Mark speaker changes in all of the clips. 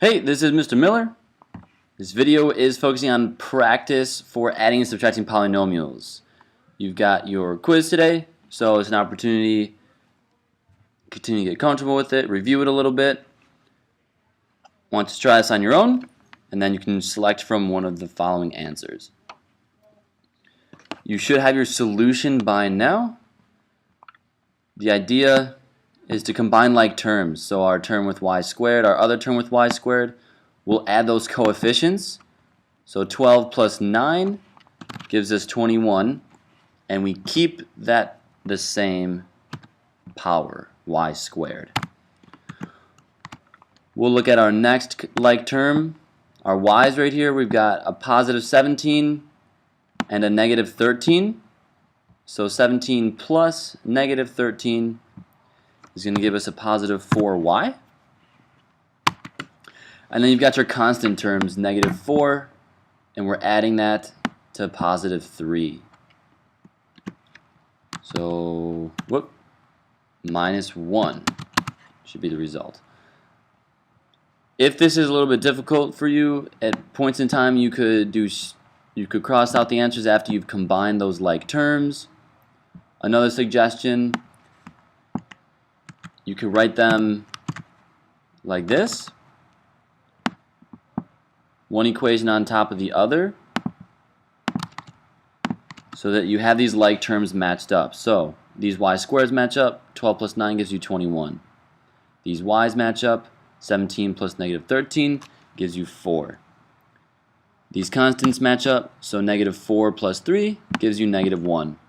Speaker 1: Hey, this is Mr. Miller. This video is focusing on practice for adding and subtracting polynomials. You've got your quiz today, so it's an opportunity to continue to get comfortable with it, review it a little bit. Want to try this on your own, and then you can select from one of the following answers. You should have your solution by now. The idea is to combine like terms. So our term with y squared, our other term with y squared, we'll add those coefficients. So 12 plus 9 gives us 21, and we keep that the same power, y squared. We'll look at our next like term, our y's right here. We've got a positive 17 and a negative 13. So 17 plus negative 13 is going to give us a positive 4y. And then you've got your constant terms, negative 4, and we're adding that to positive 3. So, minus 1 should be the result. If this is a little bit difficult for you, at points in time you could cross out the answers after you've combined those like terms. Another suggestion, you could write them like this. One equation on top of the other, so that you have these like terms matched up. So these y squareds match up, 12 plus 9 gives you 21. These y's match up, 17 plus negative 13 gives you 4. These constants match up, so negative 4 plus 3 gives you negative 1.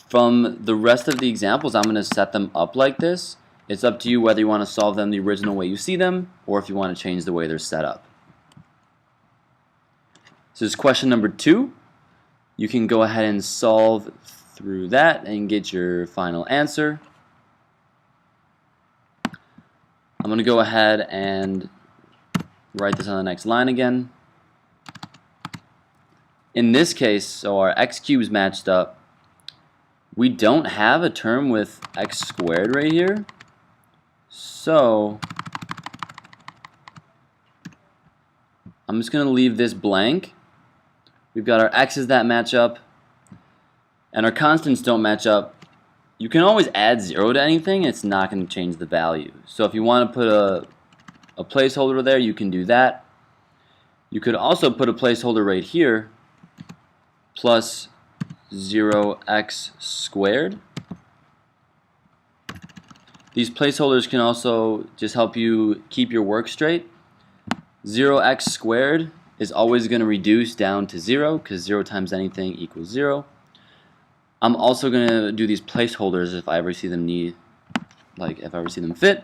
Speaker 1: From the rest of the examples, I'm going to set them up like this. It's up to you whether you want to solve them the original way you see them, or if you want to change the way they're set up. So this is question number 2. You can go ahead and solve through that and get your final answer. I'm going to go ahead and write this on the next line again. In this case, so our x cubes matched up. We don't have a term with x squared right here. So I'm just going to leave this blank. We've got our x's that match up, and our constants don't match up. You can always add 0 to anything, it's not going to change the value. So if you want to put a placeholder there, you can do that. You could also put a placeholder right here, plus 0x squared. These placeholders can also just help you keep your work straight. 0x squared is always going to reduce down to 0 because 0 times anything equals 0. I'm also going to do these placeholders if I ever see them if I ever see them fit,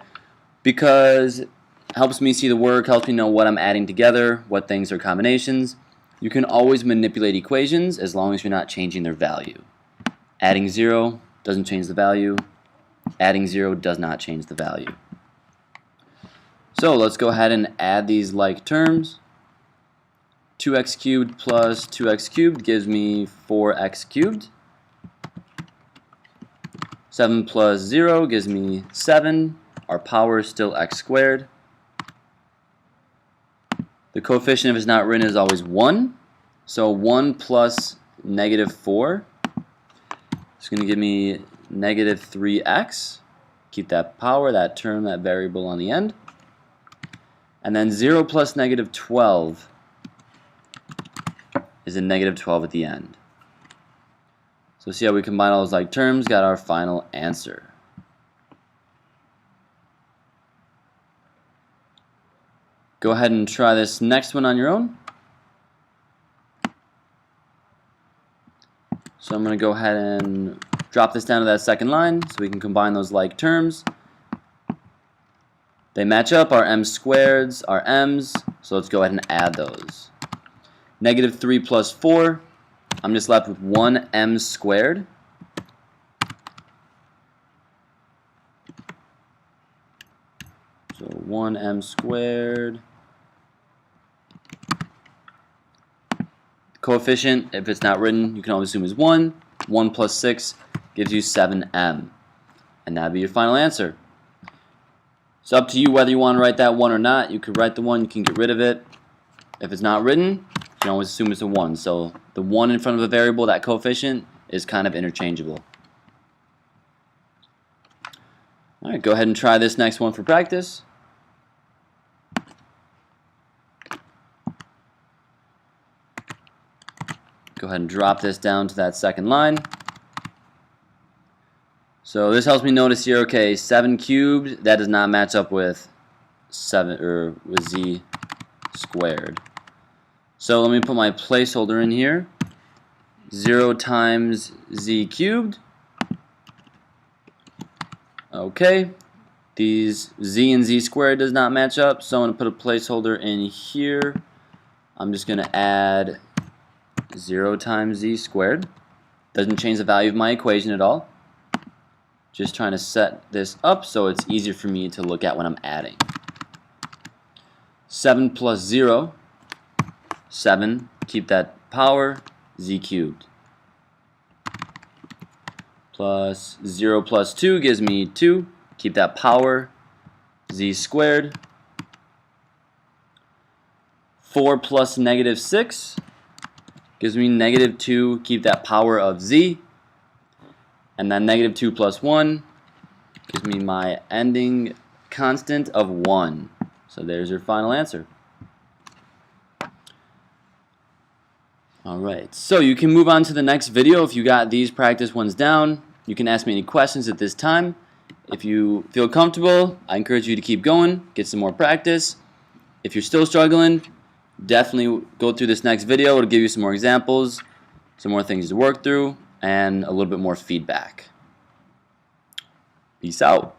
Speaker 1: because it helps me see the work, helps me know what I'm adding together, what things are combinations. You can always manipulate equations as long as you're not changing their value. Adding 0 doesn't change the value. Adding 0 does not change the value. So let's go ahead and add these like terms. 2x cubed plus 2x cubed gives me 4x cubed. 7 plus 0 gives me 7. Our power is still x squared. The coefficient, if it's not written, is always 1. So 1 plus negative 4 is going to give me negative 3x. Keep that power, that term, that variable on the end. And then 0 plus negative 12 is a negative 12 at the end. So see how we combine all those like terms, got our final answer. Go ahead and try this next one on your own. So I'm going to go ahead and drop this down to that second line so we can combine those like terms. They match up, our m squareds are m's, so let's go ahead and add those. Negative 3 plus 4, I'm just left with 1m squared. So 1m squared. Coefficient, if it's not written, you can always assume is 1. 1 plus 6 gives you 7m. And that'd be your final answer. It's up to you whether you want to write that 1 or not. You could write the 1, you can get rid of it. If it's not written, you can always assume it's a 1. So the 1 in front of a variable, that coefficient, is kind of interchangeable. Alright, go ahead and try this next one for practice. Go ahead and drop this down to that second line. So this helps me notice here, okay, 7 cubed, that does not match up with 7 or with z squared. So let me put my placeholder in here. 0 times z cubed. Okay, these z and z squared does not match up, so I'm going to put a placeholder in here. I'm just going to add 0 times z squared. Doesn't change the value of my equation at all. Just trying to set this up so it's easier for me to look at when I'm adding. 7 plus 0, 7, keep that power, z cubed. Plus 0 plus 2 gives me 2, keep that power, z squared. 4 plus negative 6 gives me negative 2, keep that power of z. And then negative 2 plus 1 gives me my ending constant of 1. So there's your final answer. Alright, so you can move on to the next video if you got these practice ones down. You can ask me any questions at this time. If you feel comfortable, I encourage you to keep going, get some more practice. If you're still struggling, definitely go through this next video. It'll give you some more examples, some more things to work through, and a little bit more feedback. Peace out.